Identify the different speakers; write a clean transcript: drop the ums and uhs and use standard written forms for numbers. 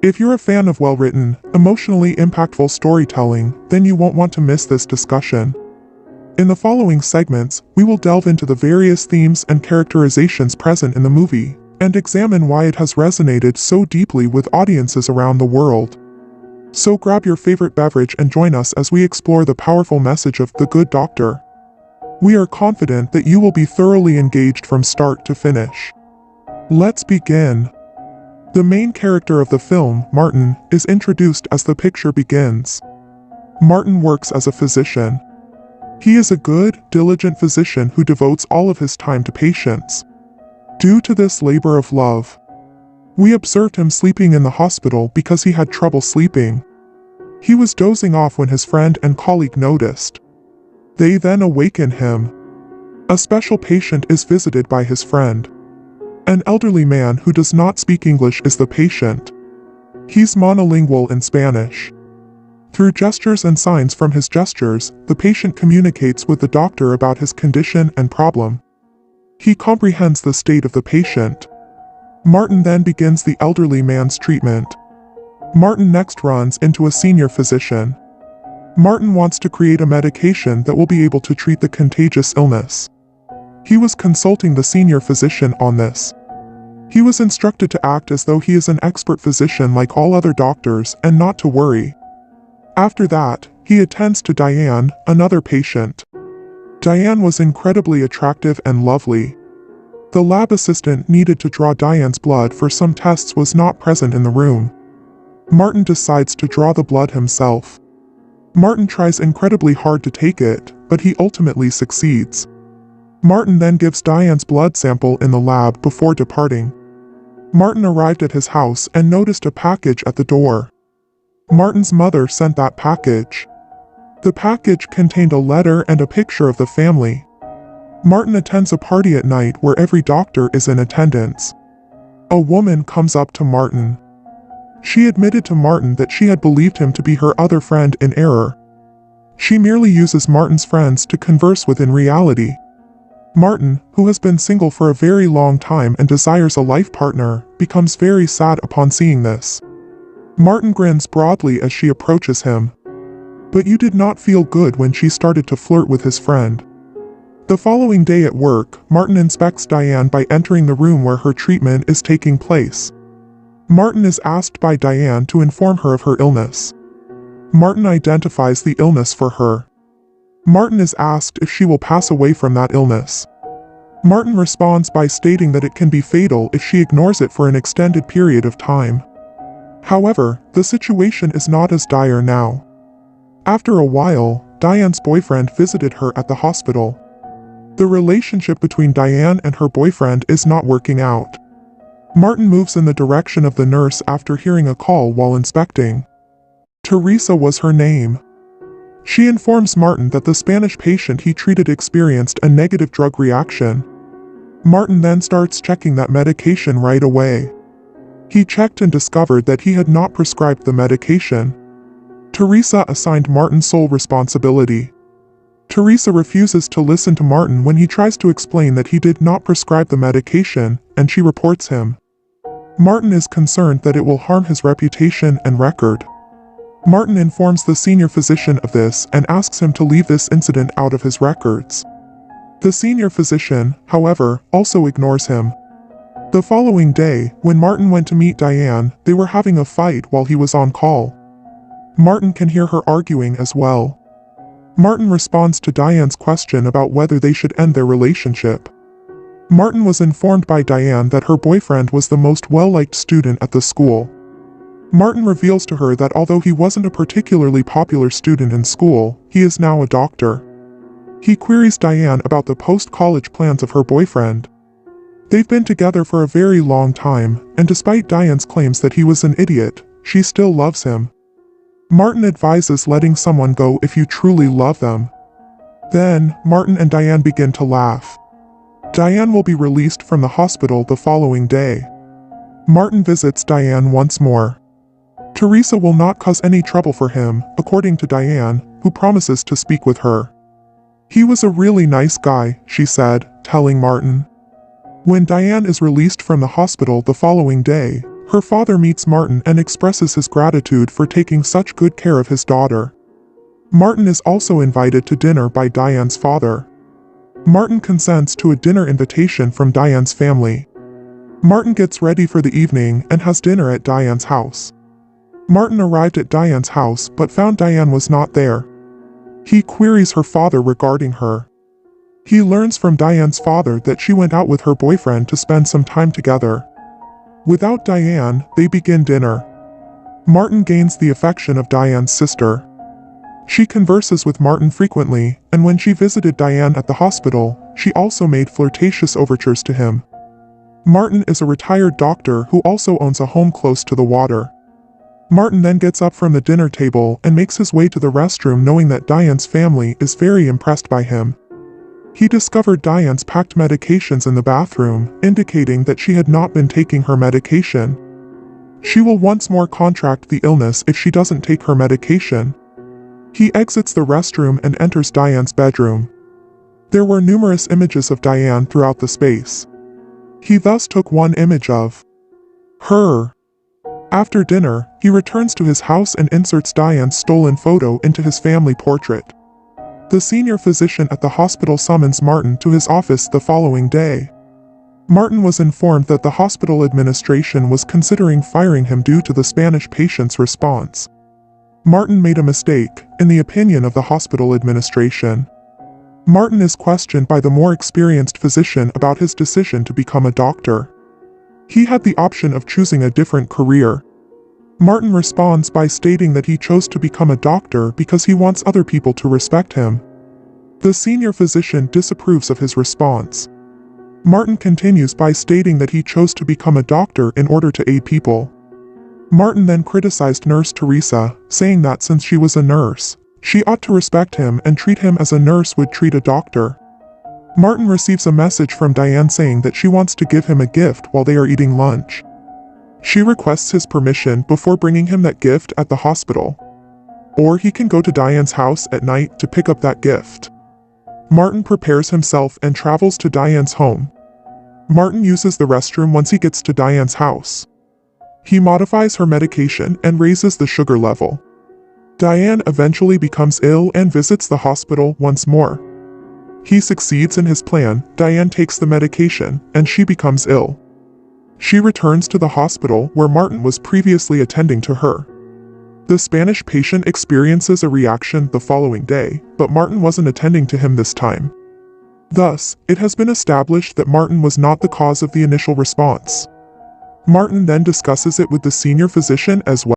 Speaker 1: If you're a fan of well-written, emotionally impactful storytelling, then you won't want to miss this discussion. In the following segments, we will delve into the various themes and characterizations present in the movie, and examine why it has resonated so deeply with audiences around the world. So grab your favorite beverage and join us as we explore the powerful message of The Good Doctor. We are confident that you will be thoroughly engaged from start to finish. Let's begin. The main character of the film, Martin, is introduced as the picture begins. Martin works as a physician. He is a good, diligent physician who devotes all of his time to patients. Due to this labor of love, we observed him sleeping in the hospital because he had trouble sleeping. He was dozing off when his friend and colleague noticed. They then awaken him. A special patient is visited by his friend. An elderly man who does not speak English is the patient. He's monolingual in Spanish. Through gestures and signs from his gestures, the patient communicates with the doctor about his condition and problem. He comprehends the state of the patient. Martin then begins the elderly man's treatment. Martin next runs into a senior physician. Martin wants to create a medication that will be able to treat the contagious illness. He was consulting the senior physician on this. He was instructed to act as though he is an expert physician like all other doctors and not to worry. After that, he attends to Diane, another patient. Diane was incredibly attractive and lovely. The lab assistant needed to draw Diane's blood for some tests was not present in the room. Martin decides to draw the blood himself. Martin tries incredibly hard to take it, but he ultimately succeeds. Martin then gives Diane's blood sample in the lab before departing. Martin arrived at his house and noticed a package at the door. Martin's mother sent that package. The package contained a letter and a picture of the family. Martin attends a party at night where every doctor is in attendance. A woman comes up to Martin. She admitted to Martin that she had believed him to be her other friend in error. She merely uses Martin's friends to converse with in reality. Martin, who has been single for a very long time and desires a life partner, becomes very sad upon seeing this. Martin grins broadly as she approaches him. But you did not feel good when she started to flirt with his friend. The following day at work, Martin inspects Diane by entering the room where her treatment is taking place. Martin is asked by Diane to inform her of her illness. Martin identifies the illness for her. Martin is asked if she will pass away from that illness. Martin responds by stating that it can be fatal if she ignores it for an extended period of time. However, the situation is not as dire now. After a while, Diane's boyfriend visited her at the hospital. The relationship between Diane and her boyfriend is not working out. Martin moves in the direction of the nurse after hearing a call while inspecting. Teresa was her name. She informs Martin that the Spanish patient he treated experienced a negative drug reaction. Martin then starts checking that medication right away. He checked and discovered that he had not prescribed the medication. Teresa assigned Martin sole responsibility. Teresa refuses to listen to Martin when he tries to explain that he did not prescribe the medication, and she reports him. Martin is concerned that it will harm his reputation and record. Martin informs the senior physician of this and asks him to leave this incident out of his records. The senior physician, however, also ignores him. The following day, when Martin went to meet Diane, they were having a fight while he was on call. Martin can hear her arguing as well. Martin responds to Diane's question about whether they should end their relationship. Martin was informed by Diane that her boyfriend was the most well-liked student at the school. Martin reveals to her that although he wasn't a particularly popular student in school, he is now a doctor. He queries Diane about the post-college plans of her boyfriend. They've been together for a very long time, and despite Diane's claims that he was an idiot, she still loves him. Martin advises letting someone go if you truly love them. Then, Martin and Diane begin to laugh. Diane will be released from the hospital the following day. Martin visits Diane once more. Teresa will not cause any trouble for him, according to Diane, who promises to speak with her. He was a really nice guy, she said, telling Martin. When Diane is released from the hospital the following day, Her father meets Martin and expresses his gratitude for taking such good care of his daughter. Martin is also invited to dinner by Diane's father. Martin consents to a dinner invitation from Diane's family. Martin gets ready for the evening and has dinner at Diane's house. Martin arrived at Diane's house but found Diane was not there. He queries her father regarding her. He learns from Diane's father that she went out with her boyfriend to spend some time together. Without Diane, they begin dinner. Martin gains the affection of Diane's sister. She converses with Martin frequently, and when she visited Diane at the hospital, she also made flirtatious overtures to him. Martin is a retired doctor who also owns a home close to the water. Martin then gets up from the dinner table and makes his way to the restroom knowing that Diane's family is very impressed by him. He discovered Diane's packed medications in the bathroom, indicating that she had not been taking her medication. She will once more contract the illness if she doesn't take her medication. He exits the restroom and enters Diane's bedroom. There were numerous images of Diane throughout the space. He thus took one image of her. After dinner, he returns to his house and inserts Diane's stolen photo into his family portrait. The senior physician at the hospital summons Martin to his office the following day. Martin was informed that the hospital administration was considering firing him due to the Spanish patient's response. Martin made a mistake, in the opinion of the hospital administration. Martin is questioned by the more experienced physician about his decision to become a doctor. He had the option of choosing a different career. Martin responds by stating that he chose to become a doctor because he wants other people to respect him. The senior physician disapproves of his response. Martin continues by stating that he chose to become a doctor in order to aid people. Martin then criticized Nurse Teresa, saying that since she was a nurse, she ought to respect him and treat him as a nurse would treat a doctor. Martin receives a message from Diane saying that she wants to give him a gift while they are eating lunch. She requests his permission before bringing him that gift at the hospital. Or he can go to Diane's house at night to pick up that gift. Martin prepares himself and travels to Diane's home. Martin uses the restroom once he gets to Diane's house. He modifies her medication and raises the sugar level. Diane eventually becomes ill and visits the hospital once more. He succeeds in his plan. Diane takes the medication, and she becomes ill. She returns to the hospital where Martin was previously attending to her. The Spanish patient experiences a reaction the following day, but Martin wasn't attending to him this time. Thus, it has been established that Martin was not the cause of the initial response. Martin then discusses it with the senior physician as well.